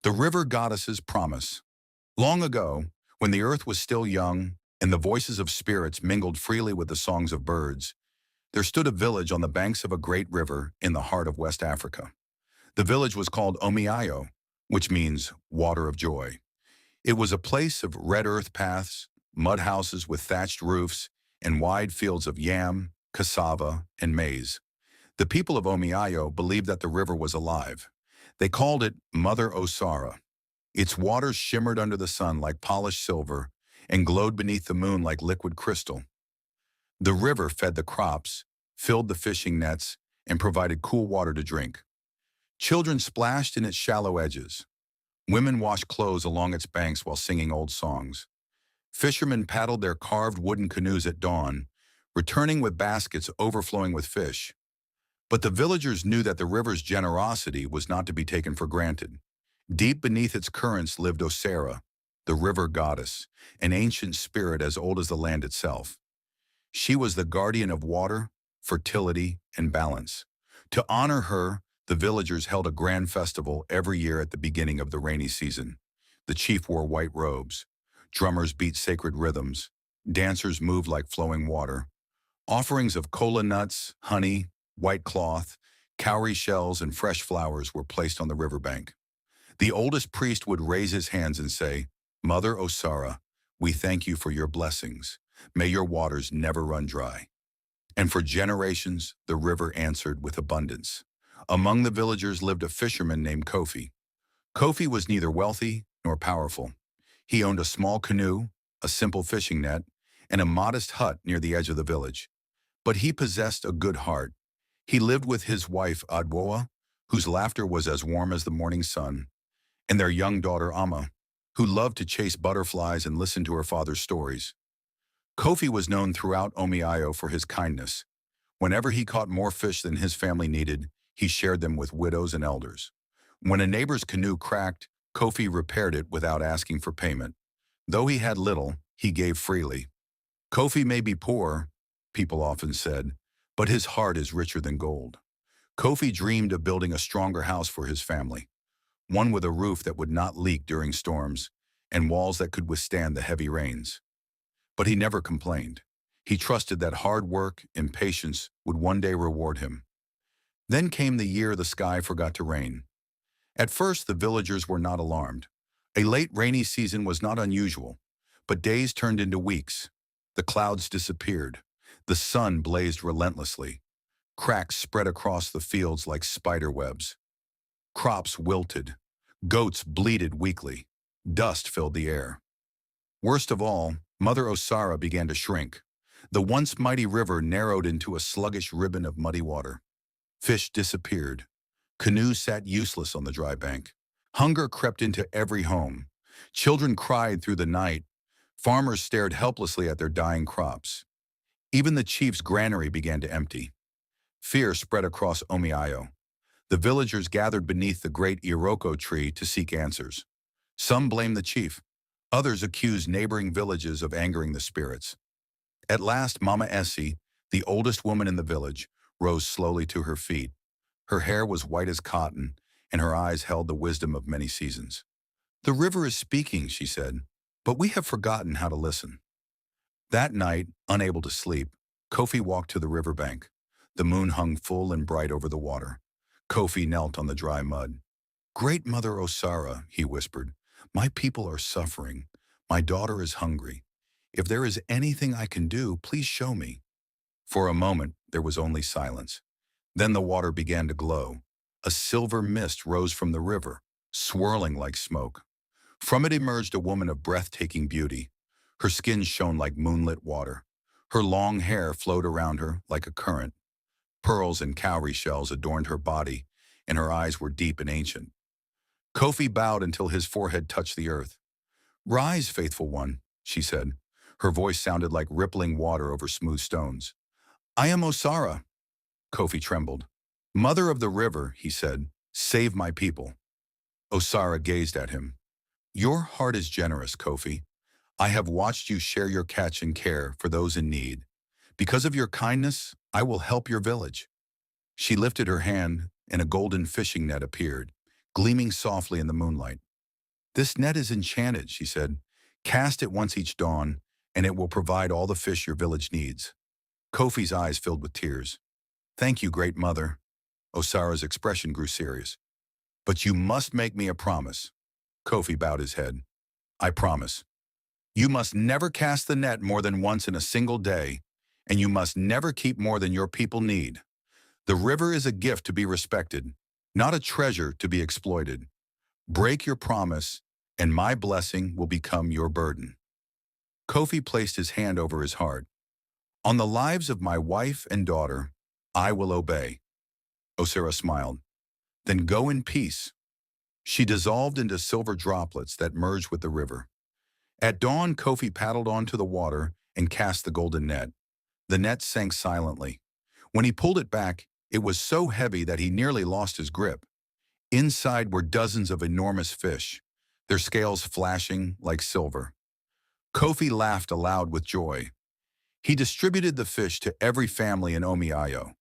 The river goddess's promise. Long ago, when the earth was still young and the voices of spirits mingled freely with the songs of birds, there stood a village on the banks of a great river in the heart of West Africa. The village was called Omiayo, which means water of joy. It was a place of red earth paths, mud houses with thatched roofs, and wide fields of yam, cassava, and maize. The people of Omiayo believed that the river was alive. They called it Mother Osara. Its waters shimmered under the sun like polished silver and glowed beneath the moon like liquid crystal. The river fed the crops, filled the fishing nets, and provided cool water to drink. Children splashed in its shallow edges. Women washed clothes along its banks while singing old songs. Fishermen paddled their carved wooden canoes at dawn, returning with baskets overflowing with fish. But the villagers knew that the river's generosity was not to be taken for granted. Deep beneath its currents lived Osera, the river goddess, an ancient spirit as old as the land itself. She was the guardian of water, fertility, and balance. To honor her, the villagers held a grand festival every year at the beginning of the rainy season. The chief wore white robes. Drummers beat sacred rhythms. Dancers moved like flowing water. Offerings of kola nuts, honey, white cloth, cowrie shells, and fresh flowers were placed on the riverbank. The oldest priest would raise his hands and say, "Mother Osara, we thank you for your blessings. May your waters never run dry." And for generations, the river answered with abundance. Among the villagers lived a fisherman named Kofi. Kofi was neither wealthy nor powerful. He owned a small canoe, a simple fishing net, and a modest hut near the edge of the village. But he possessed a good heart. He lived with his wife Adwoa, whose laughter was as warm as the morning sun, and their young daughter Amma, who loved to chase butterflies and listen to her father's stories. Kofi was known throughout Omiayo for his kindness. Whenever he caught more fish than his family needed, he shared them with widows and elders. When a neighbor's canoe cracked, Kofi repaired it without asking for payment. Though he had little, he gave freely. Kofi may be poor, people often said, but his heart is richer than gold. Kofi dreamed of building a stronger house for his family, one with a roof that would not leak during storms and walls that could withstand the heavy rains. But he never complained. He trusted that hard work and patience would one day reward him. Then came the year the sky forgot to rain. At first, the villagers were not alarmed. A late rainy season was not unusual, but days turned into weeks. The clouds disappeared. The sun blazed relentlessly. Cracks spread across the fields like spider webs. Crops wilted. Goats bleated weakly. Dust filled the air. Worst of all, Mother Osara began to shrink. The once mighty river narrowed into a sluggish ribbon of muddy water. Fish disappeared. Canoes sat useless on the dry bank. Hunger crept into every home. Children cried through the night. Farmers stared helplessly at their dying crops. Even the chief's granary began to empty. Fear spread across Omiayo. The villagers gathered beneath the great Iroko tree to seek answers. Some blamed the chief. Others accused neighboring villages of angering the spirits. At last, Mama Essie, the oldest woman in the village, rose slowly to her feet. Her hair was white as cotton, and her eyes held the wisdom of many seasons. "The river is speaking," she said, "but we have forgotten how to listen." That night, unable to sleep, Kofi walked to the riverbank. The moon hung full and bright over the water. Kofi knelt on the dry mud. "Great Mother Osara," he whispered, "my people are suffering. My daughter is hungry. If there is anything I can do, please show me." For a moment, there was only silence. Then the water began to glow. A silver mist rose from the river, swirling like smoke. From it emerged a woman of breathtaking beauty. Her skin shone like moonlit water. Her long hair flowed around her like a current. Pearls and cowrie shells adorned her body, and her eyes were deep and ancient. Kofi bowed until his forehead touched the earth. "Rise, faithful one," she said. Her voice sounded like rippling water over smooth stones. "I am Osara." Kofi trembled. "Mother of the river," he said, "save my people." Osara gazed at him. "Your heart is generous, Kofi. I have watched you share your catch and care for those in need. Because of your kindness, I will help your village." She lifted her hand, and a golden fishing net appeared, gleaming softly in the moonlight. This net is enchanted, she said. Cast it once each dawn, and it will provide all the fish your village needs. Kofi's eyes filled with tears. Thank you, great mother. Osara's expression grew serious. But you must make me a promise. Kofi bowed his head. I promise. You must never cast the net more than once in a single day, and you must never keep more than your people need. The river is a gift to be respected, not a treasure to be exploited. Break your promise, and my blessing will become your burden. Kofi placed his hand over his heart. On the lives of my wife and daughter, I will obey. Osara smiled. Then go in peace. She dissolved into silver droplets that merged with the river. At dawn, Kofi paddled onto the water and cast the golden net. The net sank silently. When he pulled it back, it was so heavy that he nearly lost his grip. Inside were dozens of enormous fish, their scales flashing like silver. Kofi laughed aloud with joy. He distributed the fish to every family in Omiayo.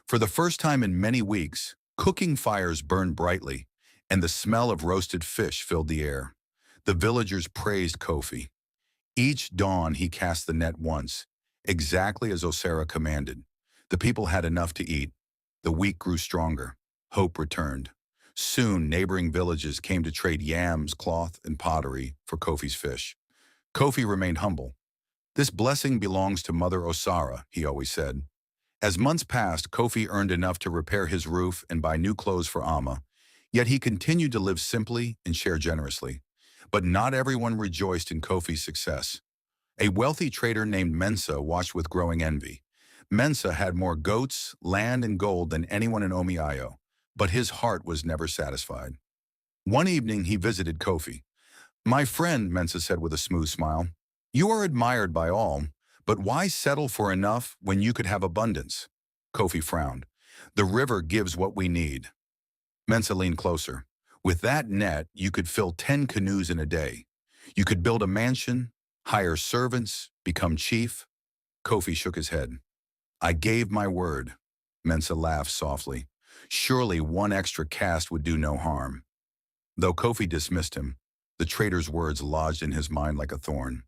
For the first time in many weeks, cooking fires burned brightly, and the smell of roasted fish filled the air. The villagers praised Kofi. Each dawn he cast the net once, exactly as Osara commanded. The people had enough to eat. The week grew stronger. Hope returned. Soon, neighboring villages came to trade yams, cloth, and pottery for Kofi's fish. Kofi remained humble. This blessing belongs to Mother Osara, he always said. As months passed, Kofi earned enough to repair his roof and buy new clothes for Amma. Yet he continued to live simply and share generously. But not everyone rejoiced in Kofi's success. A wealthy trader named Mensa watched with growing envy. Mensa had more goats, land, and gold than anyone in Omiayo, but his heart was never satisfied. One evening he visited Kofi. My friend, Mensa said with a smooth smile, you are admired by all, but why settle for enough when you could have abundance? Kofi frowned. The river gives what we need. Mensa leaned closer. With that net, you could fill 10 canoes in a day. You could build a mansion, hire servants, become chief. Kofi shook his head. I gave my word. Mensa laughed softly. Surely one extra cast would do no harm. Though Kofi dismissed him, the trader's words lodged in his mind like a thorn.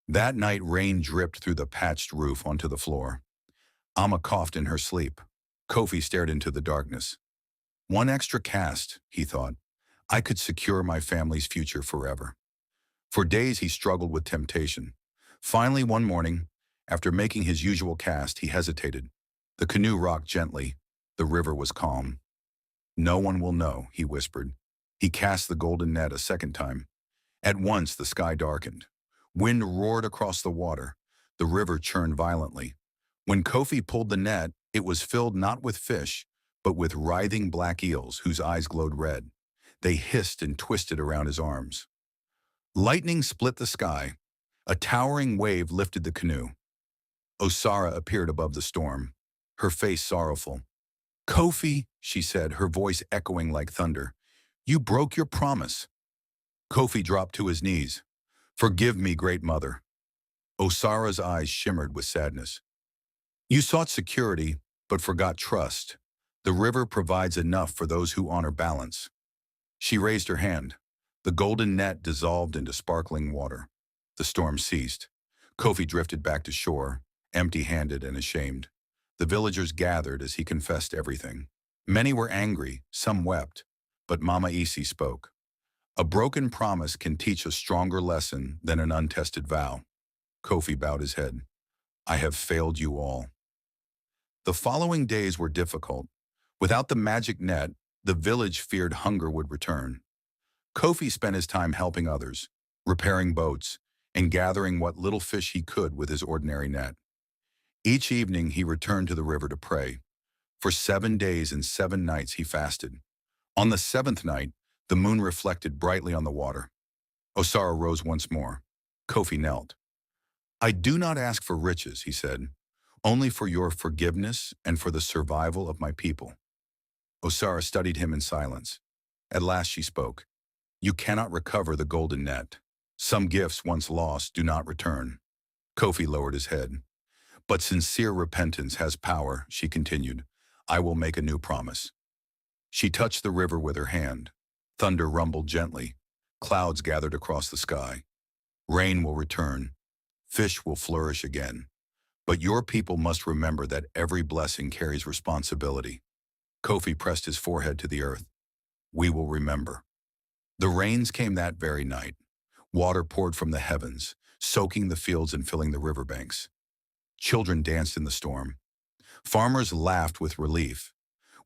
That night, rain dripped through the patched roof onto the floor. Amma coughed in her sleep. Kofi stared into the darkness. One extra cast, he thought. I could secure my family's future forever. For days he struggled with temptation. Finally, one morning, after making his usual cast, he hesitated. The canoe rocked gently. The river was calm. No one will know, he whispered. He cast the golden net a second time. At once the sky darkened. Wind roared across the water. The river churned violently. When Kofi pulled the net, it was filled not with fish, but with writhing black eels whose eyes glowed red. They hissed and twisted around his arms. Lightning split the sky. A towering wave lifted the canoe. Osara appeared above the storm, her face sorrowful. Kofi, she said, her voice echoing like thunder, you broke your promise. Kofi dropped to his knees. Forgive me, great mother. Osara's eyes shimmered with sadness. You sought security, but forgot trust. The river provides enough for those who honor balance. She raised her hand. The golden net dissolved into sparkling water. The storm ceased. Kofi drifted back to shore, empty-handed and ashamed. The villagers gathered as he confessed everything. Many were angry, some wept, but Mama Isi spoke. A broken promise can teach a stronger lesson than an untested vow. Kofi bowed his head. I have failed you all. The following days were difficult. Without the magic net, the village feared hunger would return. Kofi spent his time helping others, repairing boats, and gathering what little fish he could with his ordinary net. Each evening he returned to the river to pray. For 7 days and 7 nights he fasted. On the 7th night, the moon reflected brightly on the water. Osara rose once more. Kofi knelt. I do not ask for riches, he said, only for your forgiveness and for the survival of my people. Osara studied him in silence. At last she spoke. You cannot recover the golden net. Some gifts once lost do not return. Kofi lowered his head. But sincere repentance has power, she continued. I will make a new promise. She touched the river with her hand. Thunder rumbled gently. Clouds gathered across the sky. Rain will return. Fish will flourish again. But your people must remember that every blessing carries responsibility. Kofi pressed his forehead to the earth. We will remember. The rains came that very night. Water poured from the heavens, soaking the fields and filling the riverbanks. Children danced in the storm. Farmers laughed with relief.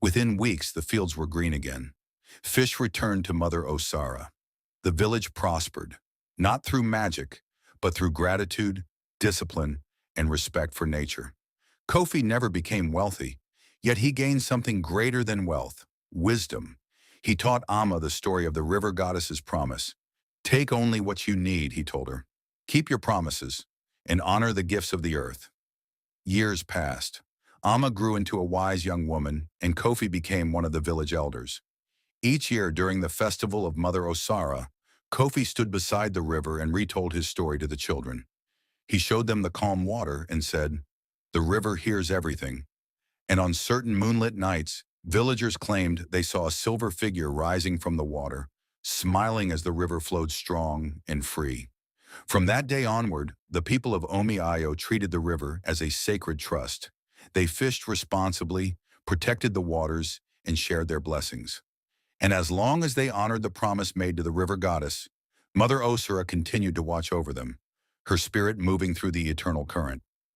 Within weeks, the fields were green again. Fish returned to Mother Osara. The village prospered, not through magic, but through gratitude, discipline, and respect for nature. Kofi never became wealthy, yet he gained something greater than wealth, wisdom. He taught Amma the story of the river goddess's promise. Take only what you need, he told her. Keep your promises and honor the gifts of the earth. Years passed. Amma grew into a wise young woman, and Kofi became one of the village elders. Each year during the festival of Mother Osara, Kofi stood beside the river and retold his story to the children. He showed them the calm water and said, "The river hears everything." And on certain moonlit nights, villagers claimed they saw a silver figure rising from the water, smiling as the river flowed strong and free. From that day onward, the people of Omi-Ayo treated the river as a sacred trust. They fished responsibly, protected the waters, and shared their blessings. And as long as they honored the promise made to the river goddess, Mother Osara continued to watch over them, her spirit moving through the eternal current.